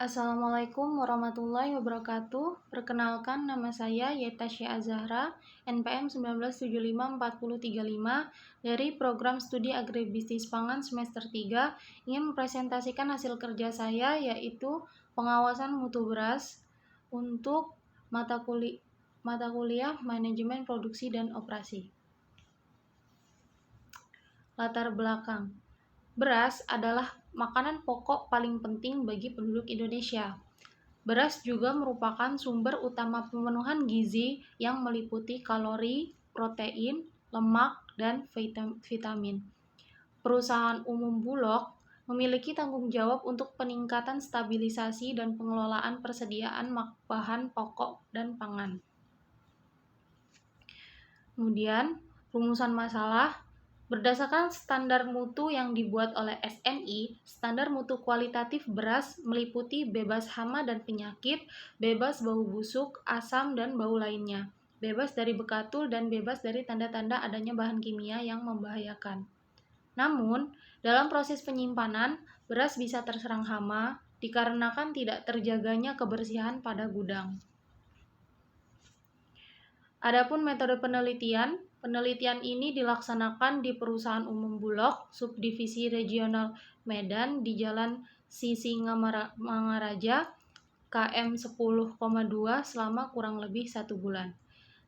Assalamualaikum warahmatullahi wabarakatuh. Perkenalkan, nama saya Yetasya Azahra, NPM 19754035 dari Program Studi Agribisnis Pangan semester 3, ingin mempresentasikan hasil kerja saya, yaitu pengawasan mutu beras untuk mata kuliah Manajemen Produksi dan Operasi. Latar belakang. Beras adalah makanan pokok paling penting bagi penduduk Indonesia. Beras juga merupakan sumber utama pemenuhan gizi yang meliputi kalori, protein, lemak, dan vitamin. Perusahaan umum Bulog memiliki tanggung jawab untuk peningkatan stabilisasi dan pengelolaan persediaan bahan pokok dan pangan. Kemudian, rumusan masalah. Berdasarkan standar mutu yang dibuat oleh SMI, standar mutu kualitatif beras meliputi bebas hama dan penyakit, bebas bau busuk, asam, dan bau lainnya, bebas dari bekatul, dan bebas dari tanda-tanda adanya bahan kimia yang membahayakan. Namun, dalam proses penyimpanan, beras bisa terserang hama dikarenakan tidak terjaganya kebersihan pada gudang. Adapun metode penelitian ini dilaksanakan di Perusahaan Umum Bulog, Subdivisi Regional Medan di Jalan Sisingamangaraja, KM 10,2 selama kurang lebih 1 bulan.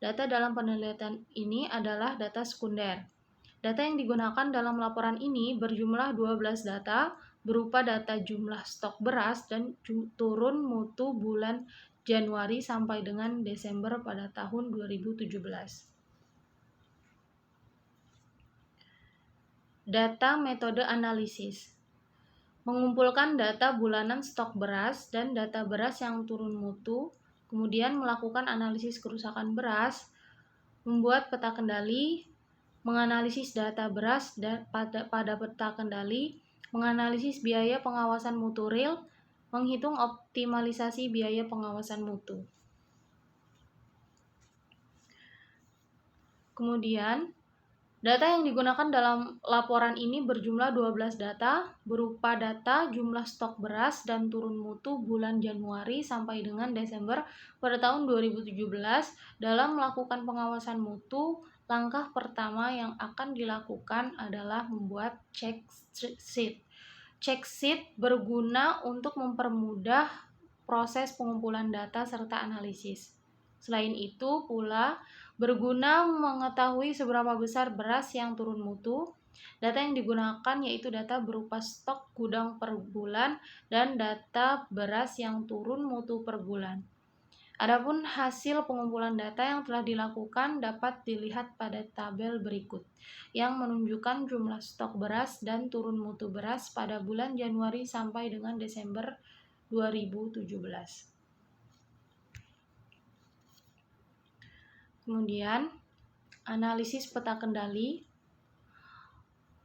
Data dalam penelitian ini adalah data sekunder. Data yang digunakan dalam laporan ini berjumlah 12 data, berupa data jumlah stok beras dan turun mutu bulan Januari sampai dengan Desember pada tahun 2017. Data metode analisis. Mengumpulkan data bulanan stok beras dan data beras yang turun mutu, kemudian melakukan analisis kerusakan beras, membuat peta kendali, menganalisis data beras pada peta kendali, menganalisis biaya pengawasan mutu real, menghitung optimalisasi biaya pengawasan mutu. Kemudian, data yang digunakan dalam laporan ini berjumlah 12 data, berupa data jumlah stok beras dan turun mutu bulan Januari sampai dengan Desember pada tahun 2017. Dalam melakukan pengawasan mutu, langkah pertama yang akan dilakukan adalah membuat check sheet. Check sheet berguna untuk mempermudah proses pengumpulan data serta analisis. Selain itu pula, berguna mengetahui seberapa besar beras yang turun mutu. Data yang digunakan yaitu data berupa stok gudang per bulan dan data beras yang turun mutu per bulan. Adapun hasil pengumpulan data yang telah dilakukan dapat dilihat pada tabel berikut, yang menunjukkan jumlah stok beras dan turun mutu beras pada bulan Januari sampai dengan Desember 2017. Kemudian, analisis peta kendali.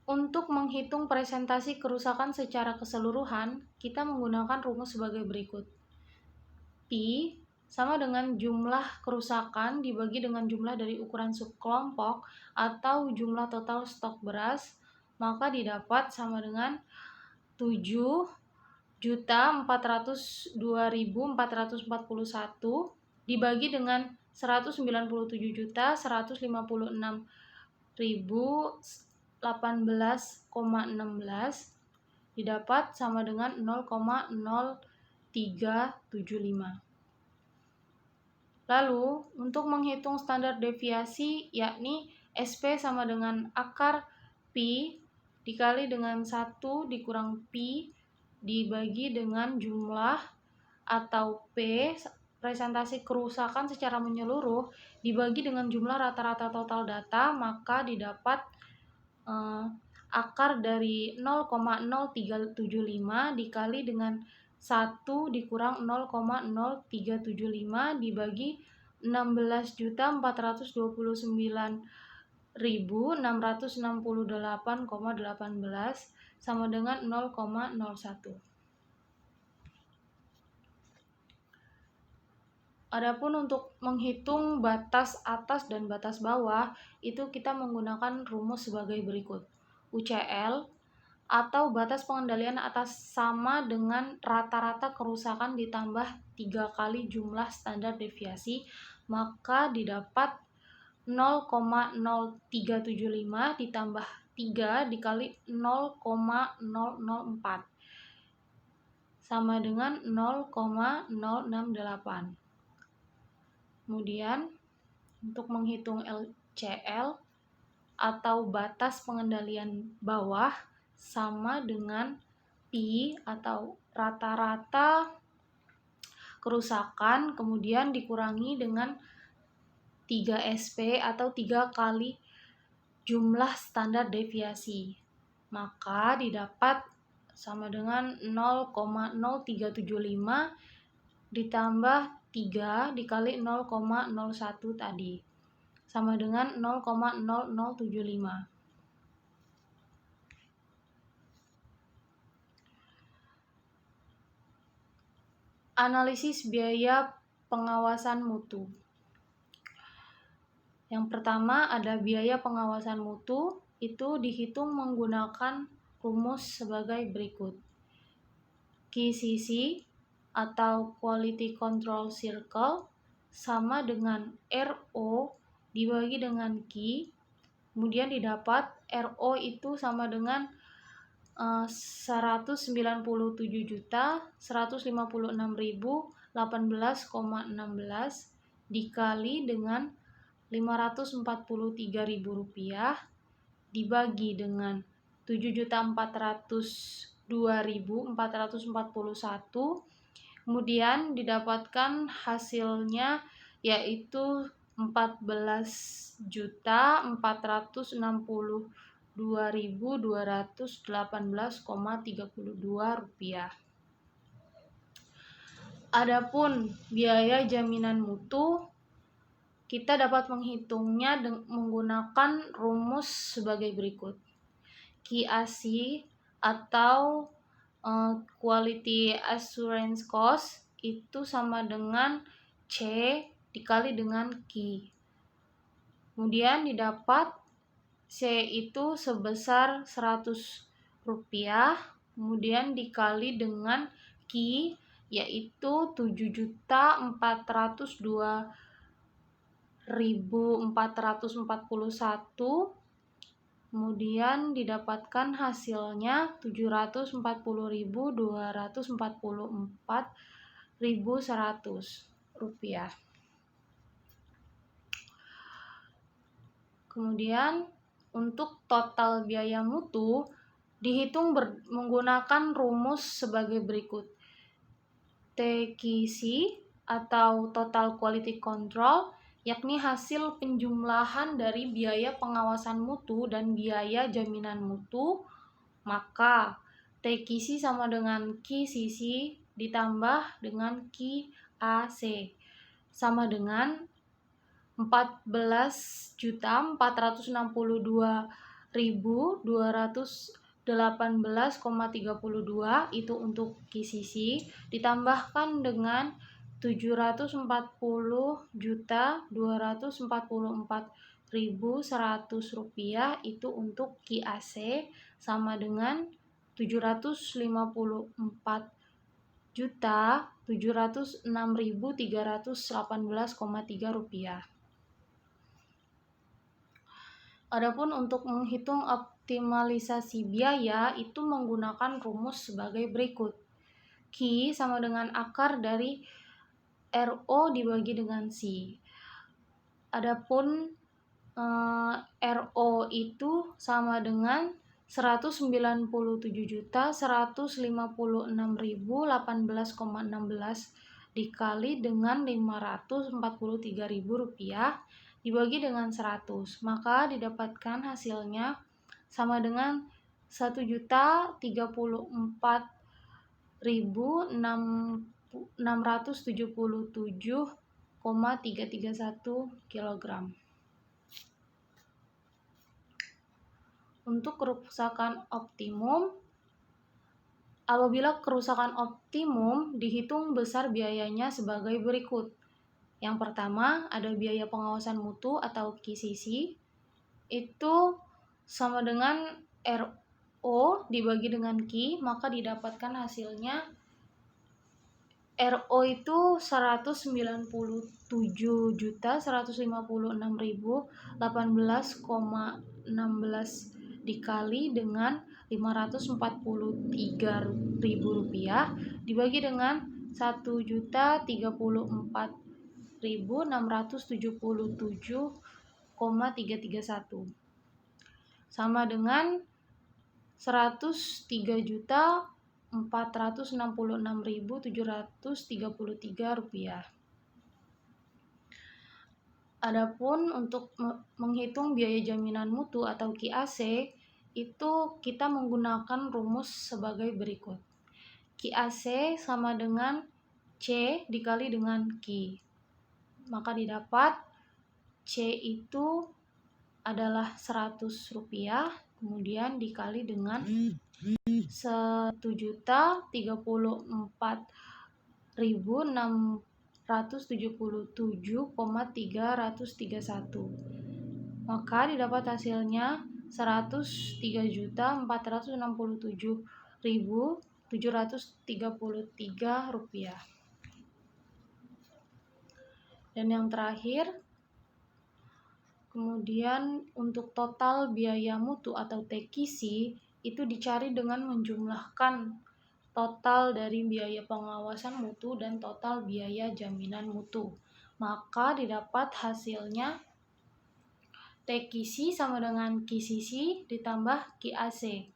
Untuk menghitung presentasi kerusakan secara keseluruhan, kita menggunakan rumus sebagai berikut. Pi sama dengan jumlah kerusakan dibagi dengan jumlah dari ukuran subkelompok atau jumlah total stok beras, maka didapat sama dengan 7.402.441 dibagi dengan 195.756.018,16 didapat sama dengan 0,0375. Lalu, untuk menghitung standar deviasi, yakni SP sama dengan akar Pi dikali dengan 1 dikurang Pi dibagi dengan jumlah atau P, presentasi kerusakan secara menyeluruh, dibagi dengan jumlah rata-rata total data, maka didapat akar dari 0,0375 dikali dengan 1 dikurang 0,0375 dibagi 16.429.668,18 sama dengan 0,01. Adapun untuk menghitung batas atas dan batas bawah, itu kita menggunakan rumus sebagai berikut. UCL atau batas pengendalian atas sama dengan rata-rata kerusakan ditambah 3 kali jumlah standar deviasi, maka didapat 0,0375 ditambah 3 dikali 0,004 sama dengan 0,068. Kemudian untuk menghitung LCL atau batas pengendalian bawah sama dengan Pi atau rata-rata kerusakan kemudian dikurangi dengan 3 SP atau 3 kali jumlah standar deviasi. Maka didapat sama dengan 0,0375 ditambah 3 dikali 0,01 tadi. Sama dengan 0,0075. Analisis biaya pengawasan mutu. Yang pertama ada biaya pengawasan mutu, itu dihitung menggunakan rumus sebagai berikut. QCC atau Quality Control Circle sama dengan RO dibagi dengan Q, kemudian didapat RO itu sama dengan 197.156.018,16 dikali dengan Rp543.000 dibagi dengan 7.402.441, kemudian didapatkan hasilnya yaitu 14.262.218,32 rupiah. Adapun biaya jaminan mutu kita dapat menghitungnya menggunakan rumus sebagai berikut. QAC atau Quality Assurance Cost itu sama dengan C dikali dengan Q. Kemudian didapat C itu sebesar Rp100, kemudian dikali dengan Q yaitu 7.402.441, kemudian didapatkan hasilnya Rp740.244.100. Kemudian untuk total biaya mutu dihitung menggunakan rumus sebagai berikut. TQC atau Total Quality Control yakni hasil penjumlahan dari biaya pengawasan mutu dan biaya jaminan mutu, maka TQC sama dengan QCC ditambah dengan QAC sama dengan 14.462.218,32 itu untuk QCC ditambahkan dengan 740.244.100 rupiah itu untuk QAC sama dengan 754.706.318,3 rupiah. Adapun untuk menghitung optimalisasi biaya itu menggunakan rumus sebagai berikut. Q sama dengan akar dari RO dibagi dengan C. Adapun RO itu sama dengan 197.156.018,16 dikali dengan Rp543.000 dibagi dengan 100, maka didapatkan hasilnya sama dengan 1.034.677,331 kg. Untuk kerusakan optimum, apabila kerusakan optimum dihitung besar biayanya sebagai berikut. Yang pertama ada biaya pengawasan mutu atau QCC itu sama dengan O dibagi dengan Q, maka didapatkan hasilnya RO itu 197.156.018 dikali dengan Rp543.000 dibagi dengan 1.034.677,331 sama dengan Rp103.466.733. Adapun untuk menghitung biaya jaminan mutu atau QAC itu kita menggunakan rumus sebagai berikut. QAC sama dengan C dikali dengan Q. Maka didapat C itu adalah Rp100, kemudian dikali dengan 1.034.677,331. Maka didapat hasilnya Rp103.467.733. Dan yang terakhir, kemudian untuk total biaya mutu atau TKC itu dicari dengan menjumlahkan total dari biaya pengawasan mutu dan total biaya jaminan mutu. Maka didapat hasilnya TKC sama dengan QCC ditambah QAC.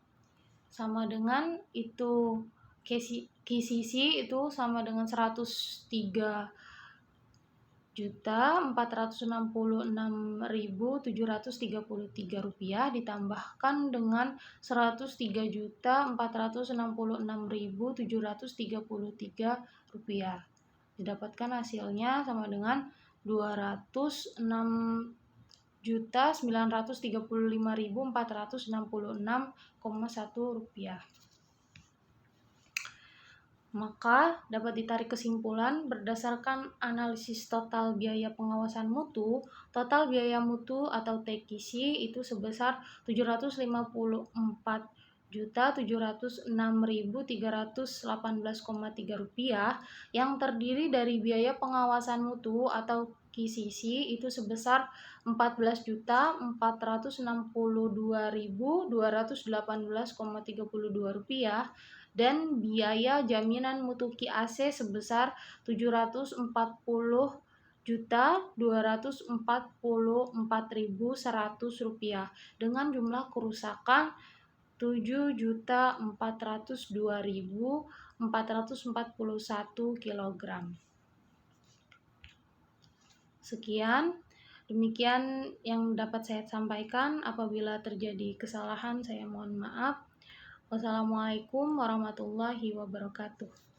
Sama dengan itu QCC itu sama dengan Rp103.466.733 ditambahkan dengan Rp103.466.733. Didapatkan hasilnya sama dengan Rp206.935.466,1. Maka dapat ditarik kesimpulan berdasarkan analisis total biaya pengawasan mutu, total biaya mutu atau TKC itu sebesar Rp754.706.318,3 yang terdiri dari biaya pengawasan mutu atau QCC itu sebesar Rp14.462.218,32 dan biaya jaminan mutu QAC sebesar Rp740.244.100 dengan jumlah kerusakan 7.402.441 kg. Sekian, demikian yang dapat saya sampaikan. Apabila terjadi kesalahan, saya mohon maaf. Wassalamualaikum warahmatullahi wabarakatuh.